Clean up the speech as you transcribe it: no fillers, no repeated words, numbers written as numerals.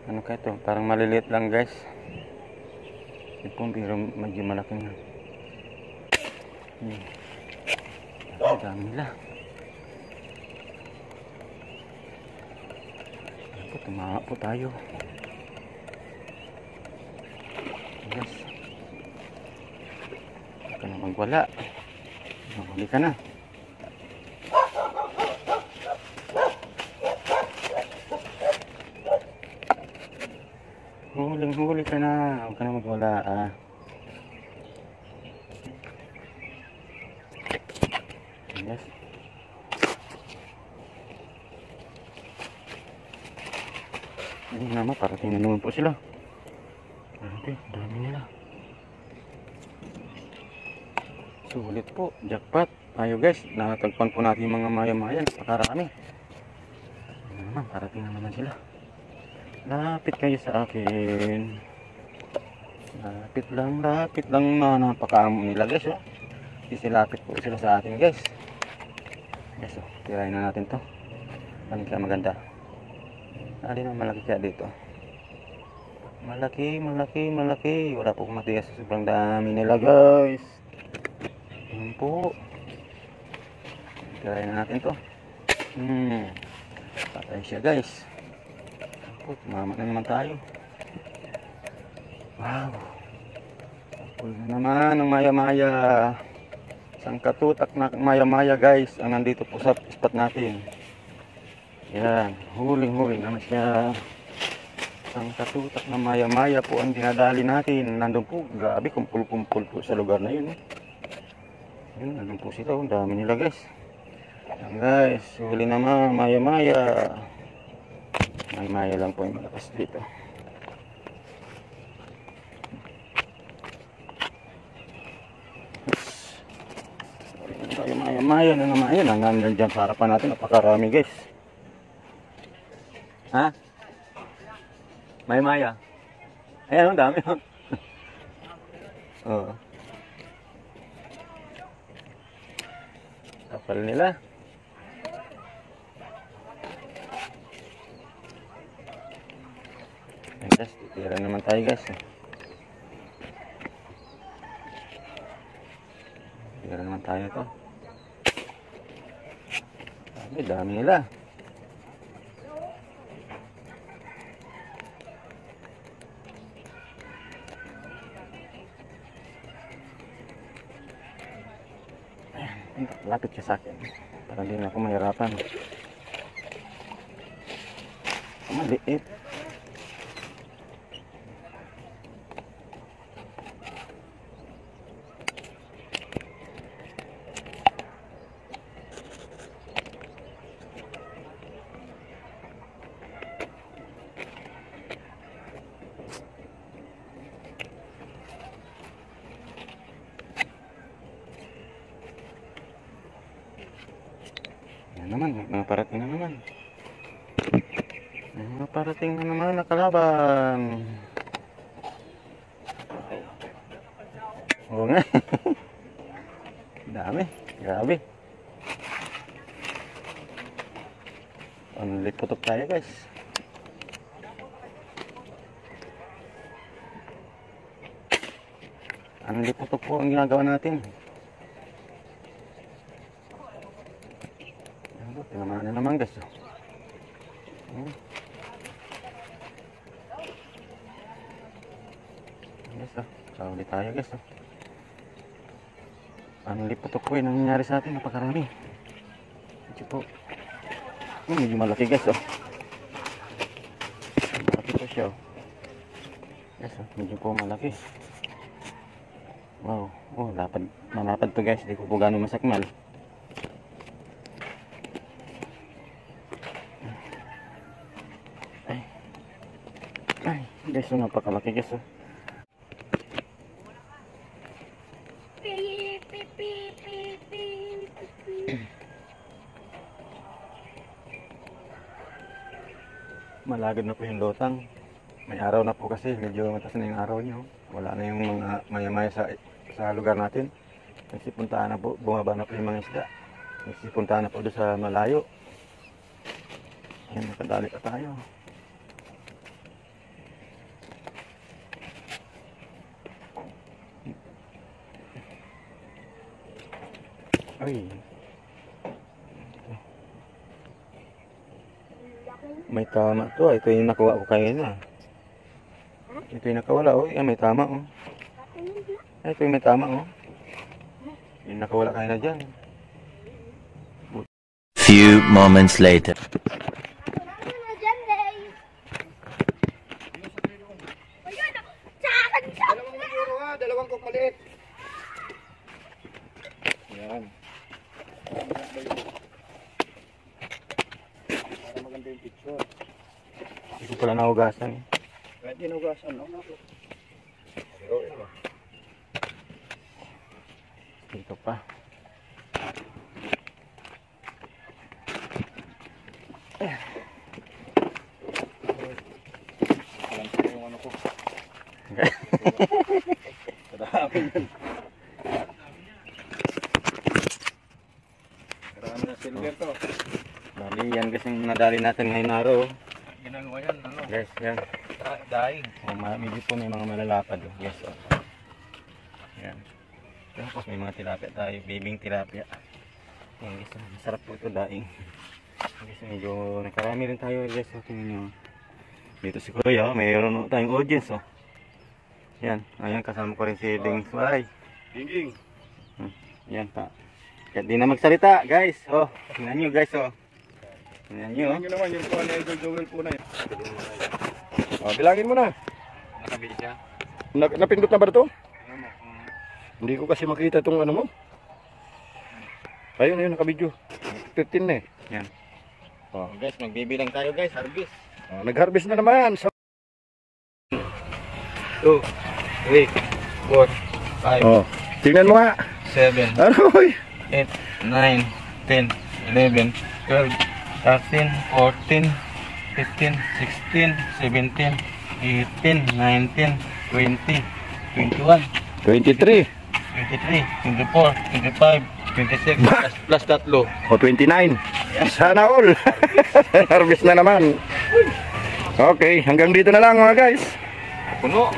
Ano kaya ito? Parang maliliit lang guys. Ipon pero medyo malaki na. Ang dami nila. Ako, tumama po tayo. Yes. Huwag ka na magwala. Mahuli ka na. Huling-huli ka na. Huwag ka na magwala ah. Yes. Hindi naman, parating na naman po sila. Okay, dami nila. Sulit po, jackpot. Ayo guys, nakatagpan po natin yung mga maya-maya. Napakarami. Ano naman, parating na naman sila. Lapit kayo sa akin. Lapit lang na napakaamo nila guys. Oh. Sisilapit po sila sa atin guys. Yes, oh, tirahin na natin to. Ano kaya maganda? Alin ang malaki kaya dito? Malaki. Wala po matigas. Sobrang dami nila guys. Ayan po. Tirahin na natin to. Patay siya guys. Po, tumama na naman tayo. Wow. Pula na naman ang maya-maya. Isang katutak na maya-maya guys ang nandito po sa spot natin. Yan, huling-huli naman siya. Isang katutak na maya-maya po ang dinadali natin. Nandun po, grabe, kumpul-kumpul po sa lugar na yun. Yun, nandun po sila. Ang dami nila guys. Yan guys, huli naman maya-maya. Maya-maya lang po yung malakas dito. Maya na naman. Ayan, hanggang dyan sa harapan natin. Napakarami guys. Ha? Maya. Ayan, ang dami. Oo. Kapal nila. Ayan guys, titira naman tayo guys. Titira naman tayo to. Dami nila. Lapit siya sa akin para hindi na ako mahirapan. Maliit. Mga parating na naman. Mga parating na naman na kalaban. Oo nga. Dami. Grabe. Ang liputok tayo guys. Ang liputok po ang ginagawa natin. Tinamaan na naman guys. Guys, sahuli tayo guys. Ang liputok po yung nangyayari sa atin. Napakarami. Ito po. Medyo malaki guys. Malaki po siya. Guys, medyo po malaki. Wow. Oh, malapad to guys. Hindi ko po gano'ng masakmal. Guys, napakalaki guys. Malagad na po yung lotang. May araw na po kasi medyo mataas na yung araw nyo. Wala na yung mga maya-maya sa lugar natin. Nagsipuntaan na po, bumaba na po yung mga isda. Nagsipuntaan na po doon sa malayo. Ayan, nakadali pa tayo. Ay. May tama to. Ito yung nakuha ko kayo na. Ito yung nakawala. Oh. May tama. Oh. Ito yung may tama. Oh. Yung nakawala kayo na dyan. Few moments later. Dalawang kok maliit. Yan. Para maganda yung picture. Hindi ko pala nahugasan. Kahit dinugasan, no? Dito pa. Alam ko yung ano ko. Karami yan. Karami na silver to. Bali, yan kasi nadali natin ngayon araw. Ginagawa yan, ano? Guys, yan. Daing. Medyo po may mga malalapad. Oh. Yes, oh. Yan. Tapos may mga tilapia tayo. Bibing tilapia. Yan, guys. Masarap po ito, daing. Guys, medyo nakarami rin tayo. Guys, oh, tingnan nyo. Dito si Kuya, oh. Mayroon tayong audience, oh. Yan. Ayan, kasama ko rin si Ding Suwaray. Dinging. Yan pa. Kahit di na magsalita, guys. Oh, tingnan nyo, guys, oh. Tingnan nyo, oh. Tingnan nyo naman yung kuha na Idol Joel po na yun. Bilangin mo na. Nakabili siya. Napindot na ba ito? Hindi ko kasi makita itong ano mo. Ayun, nakabidyo. 15 na eh. Yan. Oh, guys, magbibilang tayo, guys. Harvest. Nag-harvest na naman. 2, 3, 4, 5, Oh, tingnan mo nga. 7, Ano boy? 8, 9, 10, 11, 12, 13, 14, 15, 16, 17, 18, 19, 20, 21, 23. 23, 24, 25, 26, plus tatlo. O 29. Sana all. Harvest na naman. Okay, hanggang dito na lang mga guys. Puno.